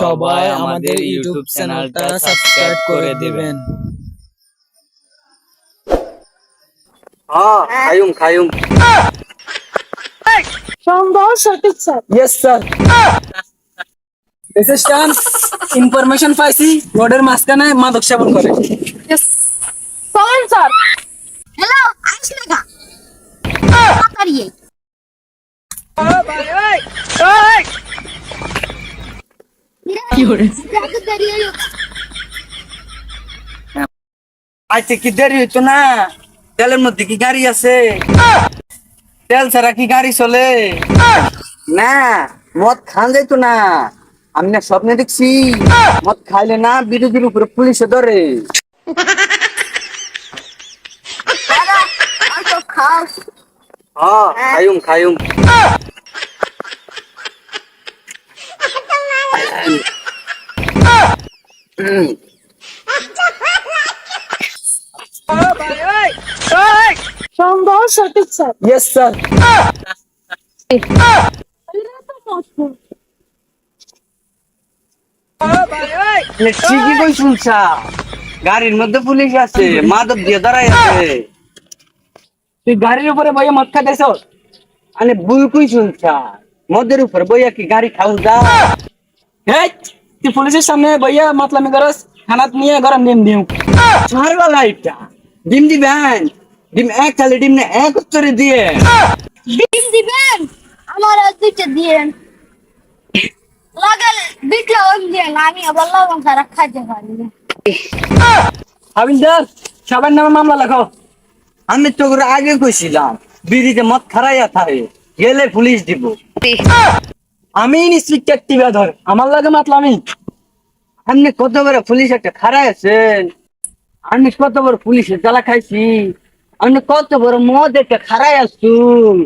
সবাই আমাদের ইউটিউব চ্যানেলটা সাবস্ক্রাইব করে দিবেন। খায়ুম সম্ভব সঠিক sir. Yes sir. Assistant information পাইছি রোডের মাঝখানে মাদক সেবন করে। চলেন স্যার। হ্যালো আইস লাগা তাড়াতাড়ি কি করে আইতে কি দেরি হইতো না? তেলের মধ্যে কি গাড়ি আছে? তেল ছাড়া কি গাড়ি চলে? না, মদ খান যাইতো না। আমি না স্বপ্নে দেখছি মদ খাইলে না বিরোধীর উপরে পুলিশে ধরে। দাদা আর তো খাস খায়ুম সম্ভব সঠিক স্যার। Yes sir. ঠিকই কই শুনছা, গাড়ির মধ্যে পুলিশ আছে, মাদক দিয়ে দাঁড়াই আছে। তুই গাড়ির উপরে বইয়ে মদ খাইতেছ? আরে ভুল কই শুনছা, মদের উপরে বইয়া কি গাড়ি খাও যা? হেই, তুই পুলিশের সামনে বইয়া মাতলামি করস, খানাত নিয়ে গরম ডিম দিও। ছাড়বা লাইটটা, ডিম দিবেন? ডিম এক খালি ডিম না এক উত্তরে দিয়ে। ডিম দিবেন আমার দুইটা দিয়েন লাগাল বিটলা ওই দিয়ে আমি আবার লবণ ছাড়া খাইতে পারি না। হাবিলদার, সবার নামে মামলা লেখো। আমি তো করে আগে কইছিলাম বিড়িতে মদ খারাইয়া থাকে, গেলে পুলিশ দিব। আমি ইন্সপেক্টর টিবা ধর, আমার লাগে মাতলামি। আপনি কত বড় পুলিশ একটা খারাই আছেন, আমি কত বড় পুলিশের জ্বালা খাইছি, আমি কত বড় মদ একটা খারাই আসুন।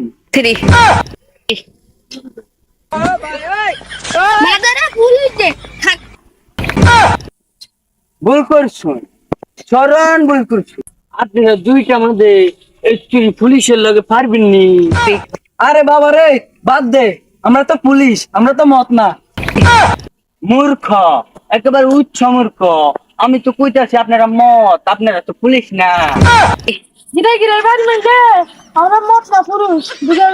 মাদারে পুলিশ দে থাক ভুল করছুন, চরণ ভুল করছুন। আপনারা দুইটা মধ্যে একটু পুলিশের লগে পারবেন নি? আরে বাবা রে, বাদ দে, আমরা তো পুলিশ, আমরা তো মত না। মূর্খ, একেবারে উচ্চ মূর্খ। আমি তো কইতাছি আপনারা মত, আপনারা তো পুলিশ না। গিরে গিরে বাড়ি মানে আমরা মত না পুরুষ বুঝা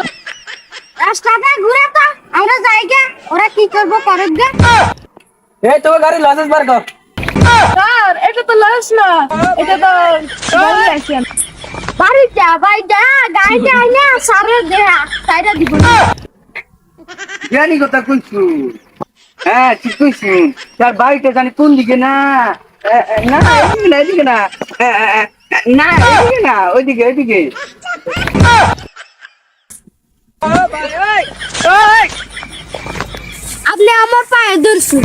রাস্তাটা ঘুরে তো আমরা যাইগা ওরা কি করবো করুক গে। এই তো গাড়ি লাইসেন্স বার কর। স্যার এটা তো লাশ না, এটা তো গাড়ি আছে বাড়ি যা ভাই যা গাড়িটা আইনা সারে দে সাইডা দিব না। জানি কথা কইছুন, হ্যাঁ ঠিক কইছুন। তার বাড়িটা জানি কোন দিকে না? না এদিকে না, এদিকে না, না এদিকে না, ওইদিকে ওইদিকে। আপনি আমার পায়ে ধরছুন,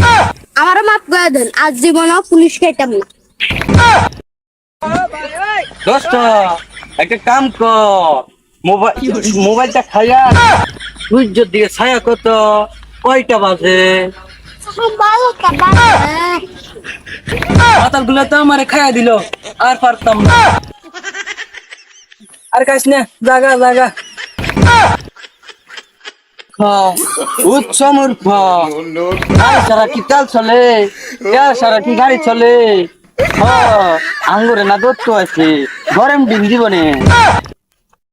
আমার মাপ করে দেন, আজ জীবন পুলিশ খাইতাম না। দোস্ত একটা কাম কর, মোবাইলটা খাইয়া সূর্যের দিকে ছায়া কত, কয়টা বাজে? মাতাল গুলো তো আমারে খাইয়া দিল, আর পারতাম না। আর কাইস না, জাগা জাগা। উচ্চ মূর্খ, গাড়ি সারা কি তেল চলে? তেল সারা কি গাড়ি চলে? আঙ্গুরে না দত্ত আছে, গরম ডিম দিব নে।